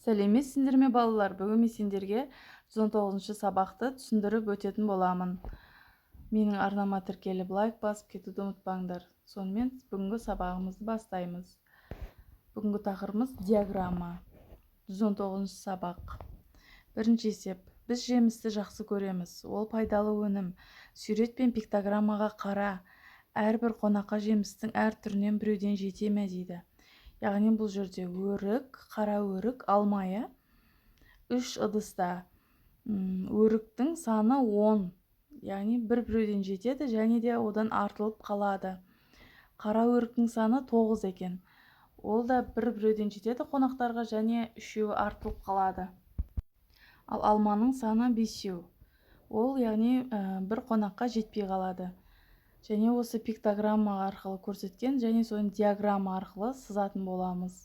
Сәлеметсіңдер ме балалар? Бүгін мен сендерге 119 сабақты түсіндіріп өтетін боламын. Менің арнама тіркеліп лайк басып кетуді ұмытпаңдар. Сонымен бүгінгі сабағымызды бастаймыз. Бүгінгі тақырыбымыз диаграмма. 119 сабақ. Бірінші есеп. Біз жемісті жақсы көреміз. Ол пайдалы өнім. Сурет пен пиктограммаға қара. Әрбір қонаққа жемістің әр түрінен біреуден жете ме дейді. Яғни бұл жерде өрік, қара өрік, алмая. 3 ыдыста өріктің саны 10. Яғни біреуден жетеді және де одан артылып қалады. Қара өріктің саны 9 екен. Ол да біреуден жетеді қонақтарға және 3-еуі артылып қалады. Ал алманың саны 5. Ол яғни бір қонаққа жетпей қалады. Және осы пиктограмма арқылы көрсеткен, және соны диаграмма арқылы сызатын боламыз.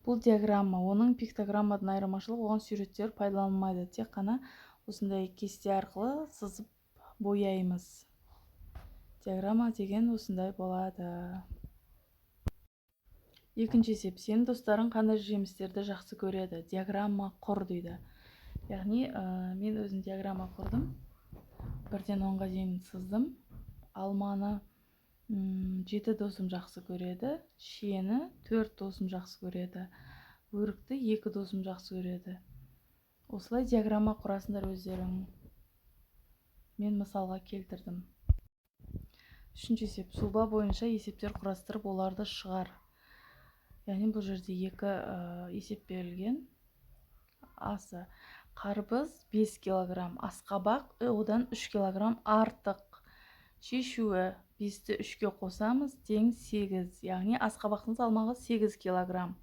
Бұл диаграмма, оның пиктограммадан айырмашылығы, оған суреттер пайдаланылмайды. Тек қана осындай кесте арқылы сызып бояймыз. Диаграмма деген осындай болады. Екінші есеп. Сенің достарың қандай жемістерді жақсы көреді? Диаграмма құр дейді. Яғни мен өзім диаграмма құрдым. 1-ден 10-ға дейін сыздым. Алманы 7 досым жақсы көреді. Шиені 4 досым жақсы көреді. Өрікті 2 досым жақсы көреді. Осылай диаграмма құрасыңдар өздерің. Мен мысалға келтірдім. Үшінші есеп. Сұлба бойынша есептер құрастырып, оларды шығар. Яғни бұл жерде 2 есеп берілген. Асы. Қарбыз 5 килограмм. Асқабақ одан 3 килограмм артық. Шешуі 5-ті 3-ке қосамыз, тең 8. Яғни асқабақтың салмағы 8 килограмм.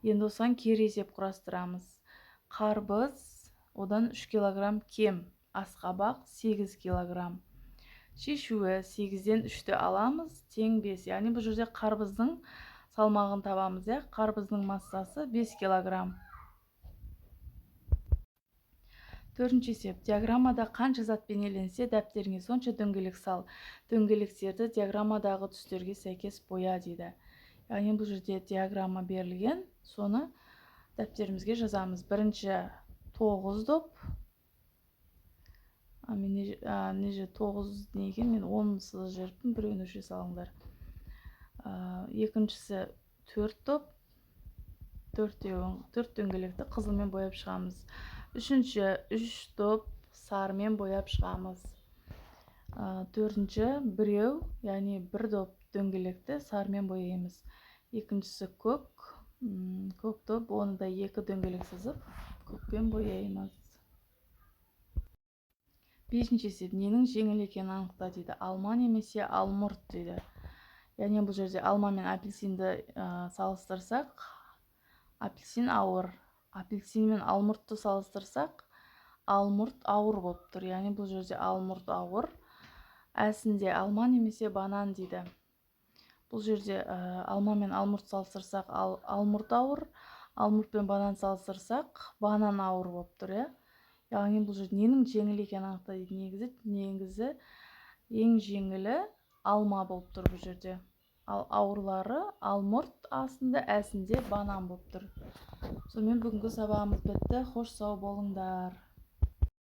Енді осыған кері есеп құрастырамыз. Қарбыз одан 3 килограмм кем. Асқабақ 8 килограмм. Шешуі 8-ден 3-ті аламыз, тең 5. Яғни бұл жерде қарбыздың салмағын табамыз. Қарбыздың массасы 5 килограмм. Төртінші есеп. Диаграммада қанша зат бейнеленсе, дәптеріңе сонша дөңгелек сал. Дөңгелектерді диаграммадағы түстерге сәйкес боя дейді. Яғни бұл жерде диаграмма берілген, соны дәптерімізге жазамыз. Бірінші 9 доп. Неже 9 деген, мен 10 сызып жіберіппін, біреуін өшіре салыңдар. Екіншісі 4 доп. 4 дөңгелекті қызылмен бояп шығамыз. Үшінші 3 доп сарымен бояп шығамыз. Төртінші біреу, яғни 1 доп дөңгелекті сарымен бояймыз. Екіншісі көк доп, оны да 2 дөңгелек сызып, көкпен бояймыз. Бесінші есеп. Ненің жеңіл екенін анықта дейді. Алма немесе алмұрт дейді. Яғни бұл жерде алма мен апельсинді салыстырсақ, апельсин ауыр. Апельсин мен алмұртты салыстырсақ, алмұрт ауыр болып тұр. Яғни бұл жерде алмұрт ауыр. Әсінде алма немесе банан дейді. Бұл жерде алма мен алмұрт салыстырсақ, алмұрт ауыр. Алмұрт пен банан салыстырсақ, банан ауыр болып тұр. Яғни бұл жерде ненің жеңіл екенін анықта дейді. Негізі ең жеңілі алма болып тұр бұл жерде. Ал ауырлары алмұрт астында, әсінде банан болып тұр. Сонымен бүгінгі сабағымыз бітті. Хош сау болыңдар.